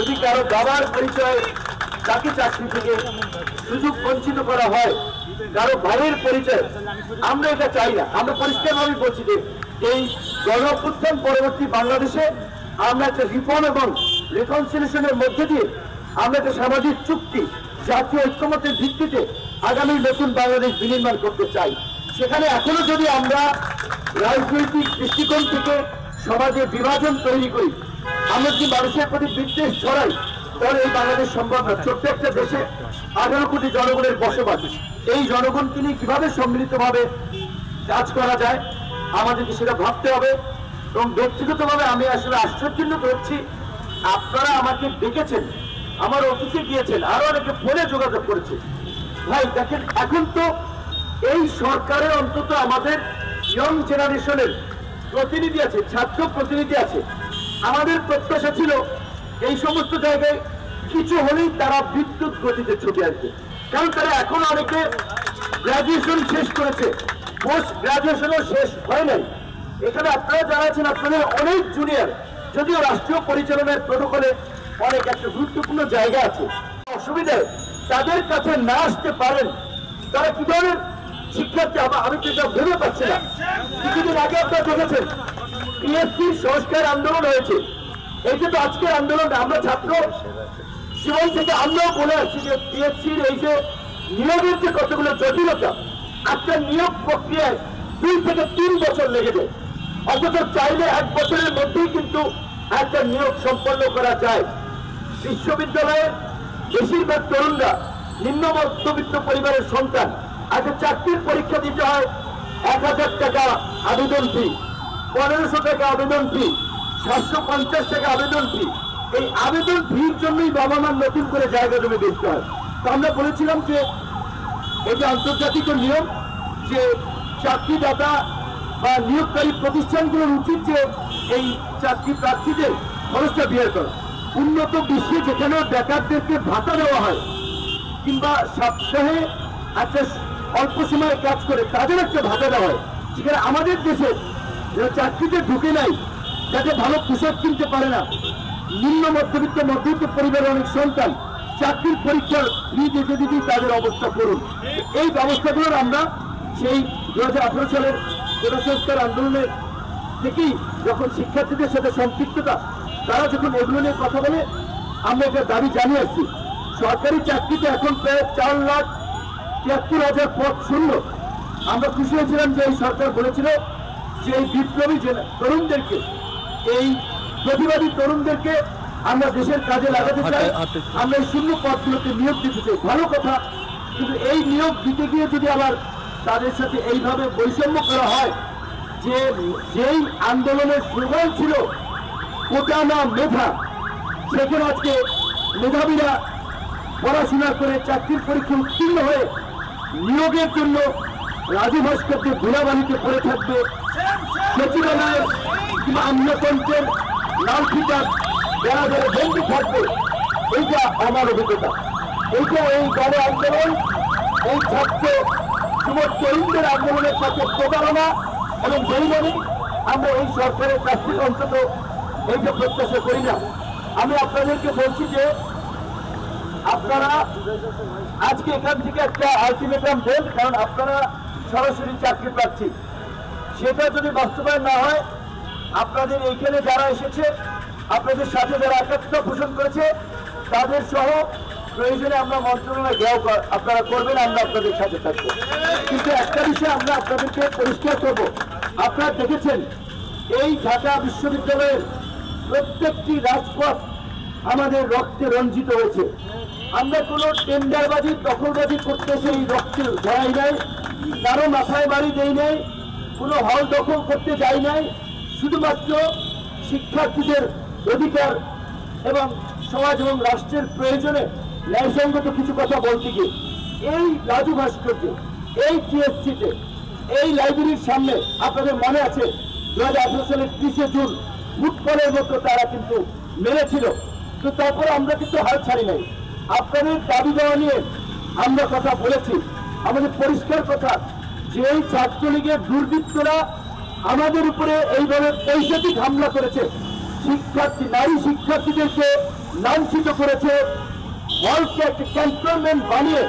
যদি কারো বাবার পরিচয় তাকে চাকরি থেকে সুযোগ বঞ্চিত করা হয়, কারো ভাইয়ের পরিচয়, আমরা এটা চাই না। আমরা পরিষ্কারভাবে বলছি যে এই গণঅভ্যুত্থান পরবর্তী বাংলাদেশে আমরা একটা রিফর্ম এবং রিকনসিলিয়েশনের মধ্যে দিয়ে আমরা একটা সামাজিক চুক্তি, জাতীয় ঐক্যমতের ভিত্তিতে আগামী নতুন বাংলাদেশ বিনির্মাণ করতে চাই। সেখানে এখনো যদি আমরা রাজনৈতিক দৃষ্টিকোণ থেকে সমাজে বিভাজন তৈরি করি, আমরা যদি মানুষের প্রতি বিদ্বেষ ছড়াই, তাহলে এই বাংলাদেশ সম্ভব না। ছোট্ট একটা দেশে 18 কোটি জনগণের বসবাস, এই জনগণকে নিয়ে কিভাবে সম্মিলিতভাবে কাজ করা যায় আমাদেরকে সেটা ভাবতে হবে। এবং ব্যক্তিগতভাবে আমি আসলে আশ্চর্যান্বিত হচ্ছি, আপনারা আমাকে ডেকেছেন, আমার অফিসে গিয়েছেন, আরো অনেকে ফোনে যোগাযোগ করেছে। ভাই দেখেন, এখন তো এই সরকারের অন্তত আমাদের ইয়ং জেনারেশনের প্রতিনিধি আছে, ছাত্র প্রতিনিধি আছে। আমাদের প্রত্যাশা ছিল এই সমস্ত জায়গায় কিছু হলেই তারা বিদ্যুৎ গতিতে ছুটে আসবে, কারণ তারা এখন অনেকে গ্রাজুয়েশন শেষ করেছে, পোস্ট গ্রাজুয়েশনও শেষ হয় নাই। এখানে আপনারা যারা আছেন আপনাদের অনেক জুনিয়র, যদিও রাষ্ট্রীয় পরিচালনার প্রোটোকলে অনেক একটা গুরুত্বপূর্ণ জায়গা আছে, অসুবিধায় তাদের কাছে না আসতে পারেন, তারা কি ধরনের শিক্ষার্থী আমি তো এটা ভেবে পাচ্ছি না। কিছুদিন আগে আপনারা দেখেছেন পিএসসি সংস্কার আন্দোলন হয়েছে, এইটা তো আজকের আন্দোলন। আমরা ছাত্র জীবন থেকে আমরাও বলে আসছি যে পিএসসির এই যে নিয়োগের যে কতগুলো জটিলতা, একটা নিয়োগ প্রক্রিয়ায় 2 থেকে 3 বছর লেগে যায়, অথচ চাইলে 1 বছরের মধ্যেই কিন্তু একটা নিয়োগ সম্পন্ন করা যায়। বিশ্ববিদ্যালয়ের বেশিরভাগ তরুণরা নিম্ন মধ্যবিত্ত পরিবারের সন্তান, আগে চাকরির পরীক্ষা দিতে হয় 1000 টাকা আবেদন ফি, 1500 টাকা আবেদন ফি, 750 টাকা আবেদন ফি। এই আবেদন ফির জন্যই বাবা মার নতুন করে জায়গা জমি দেখতে হয়। তো আমরা বলেছিলাম যে এটা আন্তর্জাতিক নিয়ম যে চাকরিদাতা বা নিয়োগকারী প্রতিষ্ঠানগুলোর উচিত যে এই চাকরি প্রার্থীদের খরচটা বিয়ার করা। উন্নত বিশ্বে যেখানে বেকারদেরকে ভাতা দেওয়া হয় কিংবা সপ্তাহে একটা অল্প সময়ে কাজ করে তাদের একটা ভাতা দেওয়া হয়, সেখানে আমাদের দেশে যারা চাকরিতে ঢুকে নাই, যাতে ভালো পোশাক কিনতে পারে না, নিম্ন মধ্যবিত্ত পরিবারের অনেক সন্তান চাকরির পরীক্ষার ফি দিতে দিতেই তাদের অবস্থা করুন। এই ব্যবস্থাগুলোর আমরা সেই 2018 সালের সংস্কার আন্দোলনের থেকেই যখন শিক্ষার্থীদের সাথে সম্পৃক্ততা, তারা যখন এগুলো নিয়ে কথা বলে আমরা একটা দাবি জানিয়ে আসছি। সরকারি চাকরিতে এখন প্রায় 4,73,000 পদ শূন্য। আমরা খুশি হয়েছিলাম যে এই সরকার বলেছিল যে এই বিপ্লবী তরুণদেরকে, এই প্রতিবাদী তরুণদেরকে আমরা দেশের কাজে লাগাতে চাই, আমরা এই শূন্য পদগুলোকে নিয়োগ দিতে চাই। ভালো কথা, কিন্তু এই নিয়োগ দিতে গিয়ে যদি আবার তাদের সাথে এইভাবে বৈষম্য করা হয়, যে যেই আন্দোলনের স্লোগান ছিল কোটা না মেধা, সেখানে আজকে মেধাবীরা পড়াশোনা করে চাকরির পরীক্ষা উত্তীর্ণ হয়ে নিয়োগের জন্য রাজু ভাস্কর্যের ধুলাবালিতে পড়ে থাকবে, সচিবালয়ের কিংবা আমলাতন্ত্রের লাল ফিটার যারা যারা বন্দী থাকবে। এইটা আমার অভিজ্ঞতা, এইটা এই গণ আন্দোলন, এই ছাত্র যুব তরুণদের আন্দোলনের সাথে প্রতারণা এবং বেইমানি আমরা এই সরকারের কাছ থেকে অন্তত এইটা প্রত্যাশা করি না। আমি আপনাদেরকে বলছি যে আপনারা আজকে এখান থেকে একটা আলটিমেটাম দেন, কারণ আপনারা সরাসরি চাকরি প্রার্থী। সেটা যদি বাস্তবায়ন না হয়, আপনাদের এইখানে যারা এসেছে, আপনাদের সাথে যারা একাত্মতা পোষণ করেছে, তাদের সহ প্রয়োজনে আমরা মন্ত্রণালয়ে গেও আপনারা করবেন, আমরা আপনাদের সাথে থাকবো। কিন্তু একটা বিষয় আমরা আপনাদেরকে পরিষ্কার করব, আপনারা দেখেছেন এই ঢাকা বিশ্ববিদ্যালয়ের প্রত্যেকটি রাজপথ আমাদের রক্তে রঞ্জিত হয়েছে। আমরা কোনো টেন্ডারবাজি দখলবাজি করতে সেই রক্তে ধরাই নাই, কারো মাথায় বাড়ি দেই নাই, কোনো হল দখল করতে যাই নাই, শুধুমাত্র শিক্ষার্থীদের অধিকার এবং সমাজ এবং রাষ্ট্রের প্রয়োজনে ন্যায়সঙ্গত কিছু কথা বলতে গিয়ে এই রাজু ভাস্কর্যে, এই টিএসসিতে, এই লাইব্রেরির সামনে আপনাদের মনে আছে 2018 সালের 30 জুন ফুটবলের মতো তারা কিন্তু মেরেছিল। তো তারপরে আমরা কিন্তু হাল ছাড়ি নাই, আপনাদের দাবি দেওয়া নিয়ে আমরা কথা বলেছি। আমাদের পরিষ্কার কথা যে এই ছাত্রলীগের দুর্বৃত্তরা আমাদের উপরে এইভাবে পৈশাচিক হামলা করেছে, নারী শিক্ষার্থীদেরকে লাঞ্ছিত করেছে, হলকে একটা ক্যান্টনমেন্ট বানিয়ে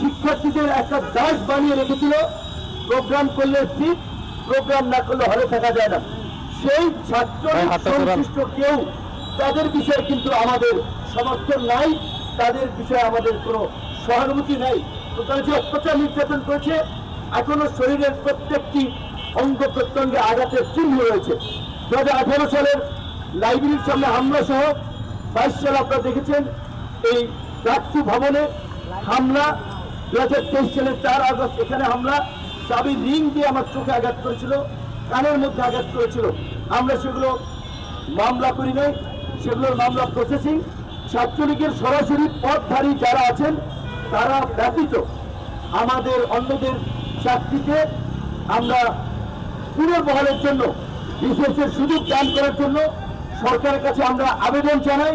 শিক্ষার্থীদের একটা দাস বানিয়ে রেখেছিল। প্রোগ্রাম করলে সিট, প্রোগ্রাম না করলে হলে থাকা যায় না। সেই ছাত্র সংশ্লিষ্ট কেউ তাদের বিষয়ে কিন্তু আমাদের সমর্থন নাই, তাদের বিষয়ে আমাদের কোনো সহানুভূতি নাই। তো তারা যে অত্যাচার নির্যাতন করেছে, এখনো শরীরের প্রত্যেকটি অঙ্গ প্রত্যঙ্গে আঘাতের চিহ্ন রয়েছে। 2018 সালের লাইব্রেরির সামনে হামলা সহ 22 সালে আপনারা দেখেছেন এই ডাকসু ভবনে হামলা, 2023 সালের 4 আগস্ট এখানে হামলা, চাবি রিং দিয়ে আমার চোখে আঘাত করেছিল, কানের মধ্যে আঘাত করেছিল। আমরা সেগুলো মামলা করি নাই, সেগুলোর মামলা প্রসেসিং। ছাত্রলীগের সরাসরি পদধারী যারা আছেন তারা ব্যতীত আমাদের অন্যদের চাকরিতে আমরা পুনর্বহালের জন্য বিশেষের সুযোগ দান করার জন্য সরকারের কাছে আমরা আবেদন জানাই।